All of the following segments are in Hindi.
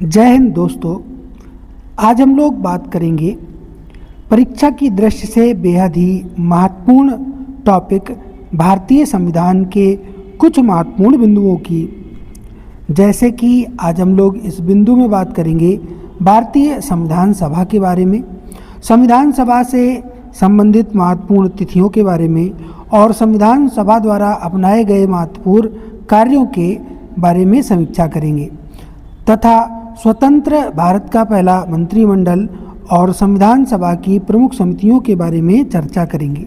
जय हिंद दोस्तों। आज हम लोग बात करेंगे परीक्षा की दृष्टि से बेहद ही महत्वपूर्ण टॉपिक भारतीय संविधान के कुछ महत्वपूर्ण बिंदुओं की। जैसे कि आज हम लोग इस बिंदु में बात करेंगे भारतीय संविधान सभा के बारे में, संविधान सभा से संबंधित महत्वपूर्ण तिथियों के बारे में और संविधान सभा द्वारा अपनाए गए महत्वपूर्ण कार्यों के बारे में समीक्षा करेंगे तथा स्वतंत्र भारत का पहला मंत्रिमंडल और संविधान सभा की प्रमुख समितियों के बारे में चर्चा करेंगे।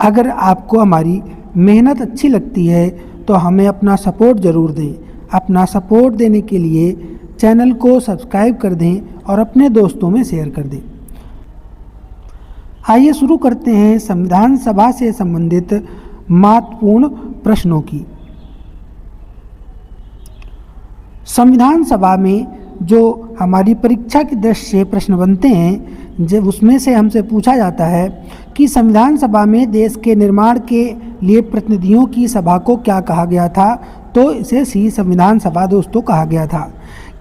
अगर आपको हमारी मेहनत अच्छी लगती है तो हमें अपना सपोर्ट ज़रूर दें। अपना सपोर्ट देने के लिए चैनल को सब्सक्राइब कर दें और अपने दोस्तों में शेयर कर दें। आइए शुरू करते हैं संविधान सभा से संबंधित महत्वपूर्ण प्रश्नों की। संविधान सभा में जो हमारी परीक्षा की दृष्टि से प्रश्न बनते हैं, जब उसमें से हमसे पूछा जाता है कि संविधान सभा में देश के निर्माण के लिए प्रतिनिधियों की सभा को क्या कहा गया था, तो इसे सी संविधान सभा दोस्तों कहा गया था।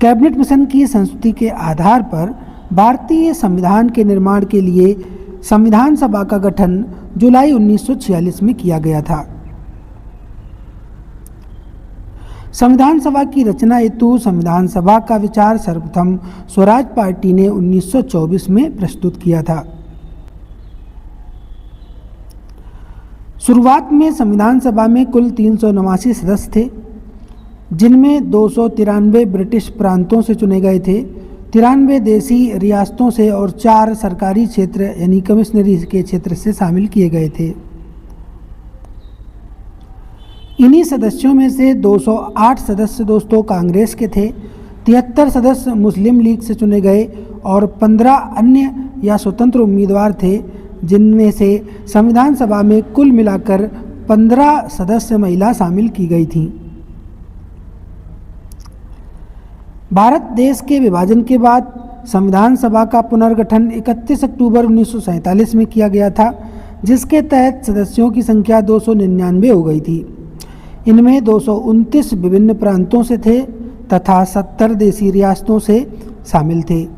कैबिनेट मिशन की संस्तुति के आधार पर भारतीय संविधान के निर्माण के लिए संविधान सभा का गठन जुलाई 1946 में किया गया था। संविधान सभा की रचना हेतु संविधान सभा का विचार सर्वप्रथम स्वराज पार्टी ने 1924 में प्रस्तुत किया था। शुरुआत में संविधान सभा में कुल 389 सदस्य थे, जिनमें 293 ब्रिटिश प्रांतों से चुने गए थे, 93 देसी रियासतों से और 4 सरकारी क्षेत्र यानी कमिश्नरी के क्षेत्र से शामिल किए गए थे। इन्हीं सदस्यों में से 208 सदस्य दोस्तों कांग्रेस के थे, 73 सदस्य मुस्लिम लीग से चुने गए और 15 अन्य या स्वतंत्र उम्मीदवार थे, जिनमें से संविधान सभा में कुल मिलाकर 15 सदस्य महिला शामिल की गई थीं। भारत देश के विभाजन के बाद संविधान सभा का पुनर्गठन 31 अक्टूबर 1947 में किया गया था, जिसके तहत सदस्यों की संख्या 299 हो गई थी। इनमें 229 विभिन्न प्रांतों से थे तथा 70 देसी रियासतों से शामिल थे।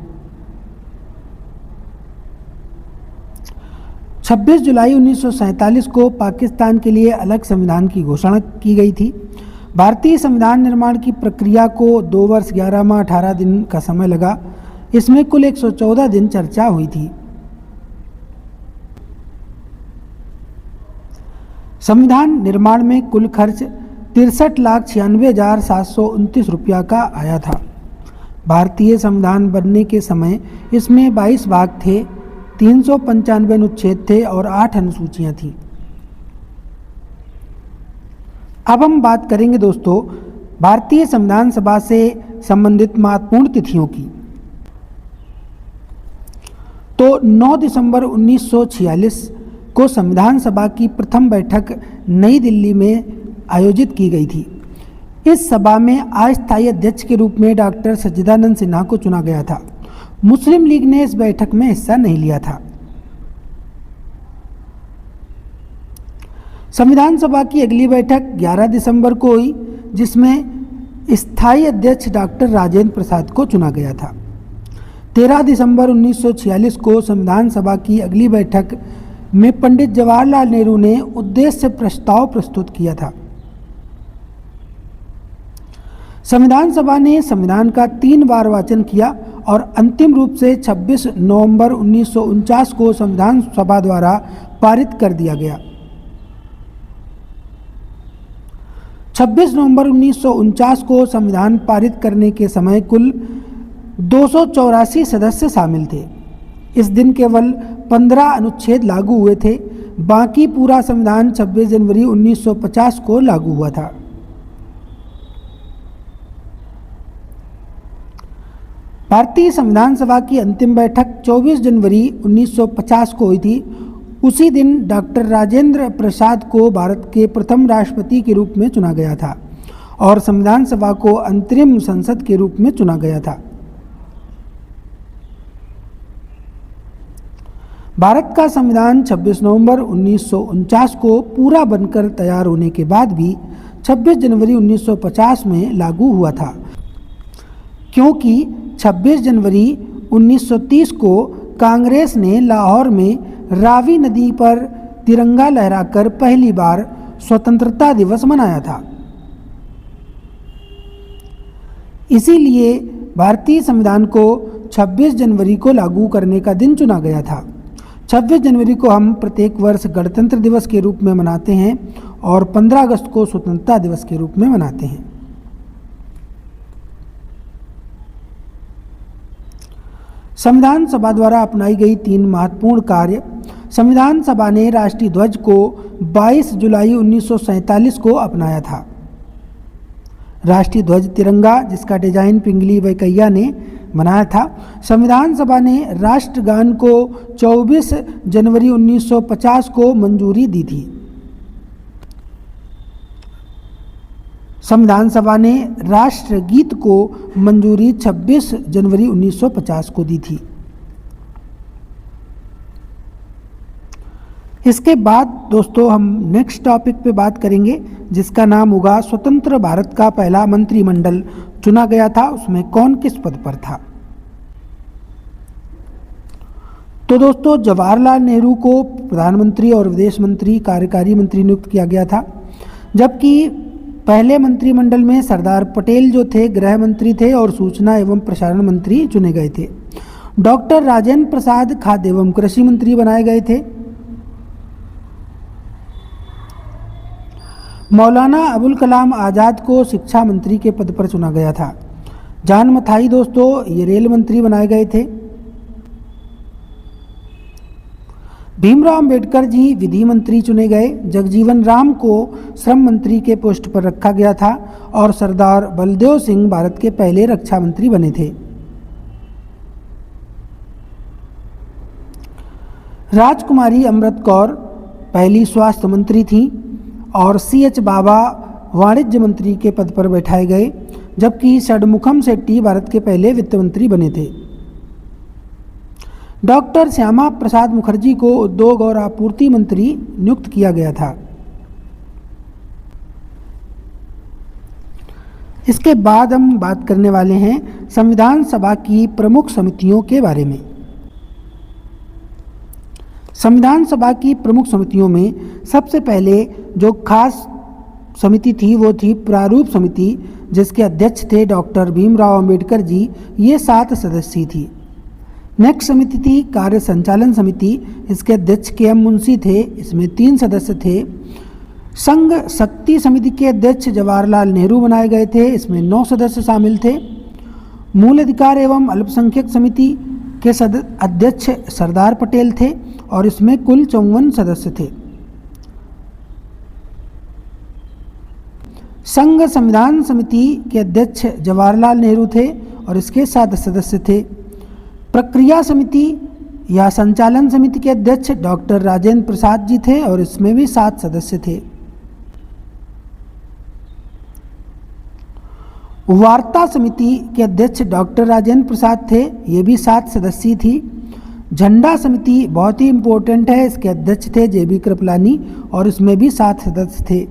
26 जुलाई 1947 को पाकिस्तान के लिए अलग संविधान की घोषणा की गई थी। भारतीय संविधान निर्माण की प्रक्रिया को 2 वर्ष 11 माह 18 दिन का समय लगा। इसमें कुल 114 दिन चर्चा हुई थी। संविधान निर्माण में कुल खर्च 63,96,729 रुपया का आया था। भारतीय संविधान बनने के समय इसमें 22 भाग थे, 395 अनुच्छेद थे और 8 अनुसूचियां थीं। अब हम बात करेंगे दोस्तों भारतीय संविधान सभा से संबंधित महत्वपूर्ण तिथियों की। तो 9 दिसंबर 1946 को संविधान सभा की प्रथम बैठक नई दिल्ली में आयोजित की गई थी। इस सभा में अस्थायी अध्यक्ष के रूप में डॉक्टर सच्चिदानंद सिन्हा को चुना गया था। मुस्लिम लीग ने इस बैठक में हिस्सा नहीं लिया था। संविधान सभा की अगली बैठक 11 दिसंबर को हुई, जिसमें स्थायी अध्यक्ष डॉक्टर राजेंद्र प्रसाद को चुना गया था। 13 दिसंबर 1946 को संविधान सभा की अगली बैठक में पंडित जवाहरलाल नेहरू ने उद्देश्य प्रस्ताव प्रस्तुत किया था। संविधान सभा ने संविधान का 3 बार वाचन किया और अंतिम रूप से 26 नवंबर 1949 को संविधान सभा द्वारा पारित कर दिया गया। 26 नवंबर 1949 को संविधान पारित करने के समय कुल 284 सदस्य शामिल थे। इस दिन केवल 15 अनुच्छेद लागू हुए थे, बाकी पूरा संविधान 26 जनवरी 1950 को लागू हुआ था। भारतीय संविधान सभा की अंतिम बैठक 24 जनवरी 1950 को हुई थी। उसी दिन डॉक्टर राजेंद्र प्रसाद को भारत के प्रथम राष्ट्रपति के रूप में चुना गया था और संविधान सभा को अंतरिम संसद के रूप में चुना गया था। भारत का संविधान 26 नवंबर 1949 को पूरा बनकर तैयार होने के बाद भी 26 जनवरी 1950 में लागू हुआ था। क्योंकि 26 जनवरी 1930 को कांग्रेस ने लाहौर में रावी नदी पर तिरंगा लहराकर पहली बार स्वतंत्रता दिवस मनाया था। इसीलिए भारतीय संविधान को 26 जनवरी को लागू करने का दिन चुना गया था। 26 जनवरी को हम प्रत्येक वर्ष गणतंत्र दिवस के रूप में मनाते हैं और 15 अगस्त को स्वतंत्रता दिवस के रूप में मनाते हैं। संविधान सभा द्वारा अपनाई गई 3 महत्वपूर्ण कार्य। संविधान सभा ने राष्ट्रीय ध्वज को 22 जुलाई 1947 को अपनाया था। राष्ट्रीय ध्वज तिरंगा, जिसका डिजाइन पिंगली वेंकैया ने बनाया था। संविधान सभा ने राष्ट्रगान को 24 जनवरी 1950 को मंजूरी दी थी। संविधान सभा ने राष्ट्रगीत को मंजूरी 26 जनवरी 1950 को दी थी। इसके बाद दोस्तों हम नेक्स्ट टॉपिक पे बात करेंगे, जिसका नाम होगा स्वतंत्र भारत का पहला मंत्रिमंडल चुना गया था, उसमें कौन किस पद पर था। तो दोस्तों जवाहरलाल नेहरू को प्रधानमंत्री और विदेश मंत्री, कार्यकारी मंत्री नियुक्त किया गया था, जबकि पहले मंत्रिमंडल में सरदार पटेल जो थे गृह मंत्री थे और सूचना एवं प्रसारण मंत्री चुने गए थे। डॉक्टर राजेंद्र प्रसाद खाद्य एवं कृषि मंत्री बनाए गए थे। मौलाना अबुल कलाम आज़ाद को शिक्षा मंत्री के पद पर चुना गया था। जान मथाई दोस्तों ये रेल मंत्री बनाए गए थे। भीमराव अंबेडकर जी विधि मंत्री चुने गए। जगजीवन राम को श्रम मंत्री के पोस्ट पर रखा गया था और सरदार बलदेव सिंह भारत के पहले रक्षा मंत्री बने थे। राजकुमारी अमृत कौर पहली स्वास्थ्य मंत्री थी और CH बाबा वाणिज्य मंत्री के पद पर बैठाए गए, जबकि षडमुखम शेट्टी भारत के पहले वित्त मंत्री बने थे। डॉक्टर श्यामा प्रसाद मुखर्जी को उद्योग और आपूर्ति मंत्री नियुक्त किया गया था। इसके बाद हम बात करने वाले हैं संविधान सभा की प्रमुख समितियों के बारे में। संविधान सभा की प्रमुख समितियों में सबसे पहले जो खास समिति थी वो थी प्रारूप समिति, जिसके अध्यक्ष थे डॉक्टर भीमराव अंबेडकर जी। ये 7 सदस्यीय थी। नेक्स्ट समिति थी कार्य संचालन समिति, इसके अध्यक्ष KM मुंशी थे, इसमें 3 सदस्य थे। संघ शक्ति समिति के अध्यक्ष जवाहरलाल नेहरू बनाए गए थे, इसमें 9 सदस्य शामिल थे। मूल अधिकार एवं अल्पसंख्यक समिति के अध्यक्ष सरदार पटेल थे और इसमें कुल 54 सदस्य थे। संघ संविधान समिति के अध्यक्ष जवाहरलाल नेहरू थे और इसके 7 सदस्य थे। प्रक्रिया समिति या संचालन समिति के अध्यक्ष डॉक्टर राजेंद्र प्रसाद जी थे और इसमें भी 7 सदस्य थे। वार्ता समिति के अध्यक्ष डॉक्टर राजेंद्र प्रसाद थे, ये भी 7 सदस्यीय थी। झंडा समिति बहुत ही इम्पोर्टेंट है, इसके अध्यक्ष थे JB कृपलानी और इसमें भी 7 सदस्य थे।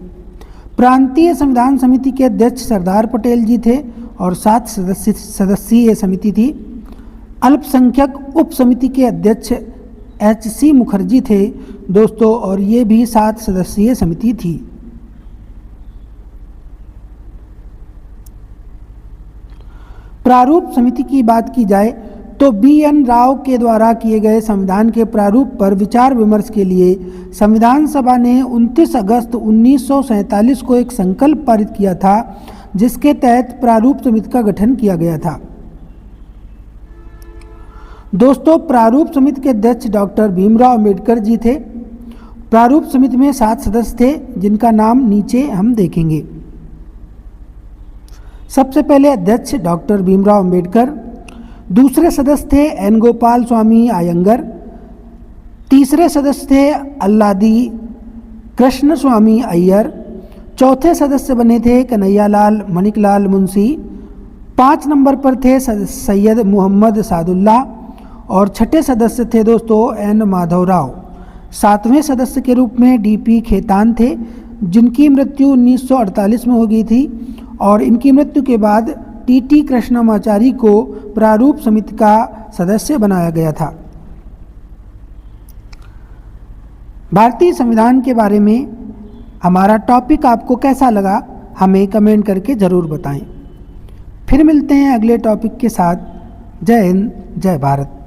प्रांतीय संविधान समिति के अध्यक्ष सरदार पटेल जी थे और 7 सदस्यीय ये समिति थी। अल्पसंख्यक उप समिति के अध्यक्ष HC मुखर्जी थे दोस्तों और ये भी 7 सदस्यीय समिति थी। प्रारूप समिति की बात की जाए तो BN राव के द्वारा किए गए संविधान के प्रारूप पर विचार विमर्श के लिए संविधान सभा ने 29 अगस्त 1947 को एक संकल्प पारित किया था, जिसके तहत प्रारूप समिति का गठन किया गया था। दोस्तों प्रारूप समिति के अध्यक्ष डॉक्टर भीमराव अंबेडकर जी थे। प्रारूप समिति में 7 सदस्य थे, जिनका नाम नीचे हम देखेंगे। सबसे पहले अध्यक्ष डॉक्टर भीमराव अंबेडकर, दूसरे सदस्य थे N गोपाल स्वामी आयंगर, तीसरे सदस्य थे अल्लादी कृष्ण स्वामी अय्यर, चौथे सदस्य बने थे कन्हैयालाल मणिकलाल मुंशी, 5 नंबर पर थे सैयद मोहम्मद सादुल्ला और छठे सदस्य थे दोस्तों N माधवराव। 7वें सदस्य के रूप में DP खेतान थे, जिनकी मृत्यु 1948 में हो गई थी और इनकी मृत्यु के बाद टीटी कृष्णमाचारी को प्रारूप समिति का सदस्य बनाया गया था। भारतीय संविधान के बारे में हमारा टॉपिक आपको कैसा लगा, हमें कमेंट करके ज़रूर बताएं। फिर मिलते हैं अगले टॉपिक के साथ। जय हिंद, जय भारत।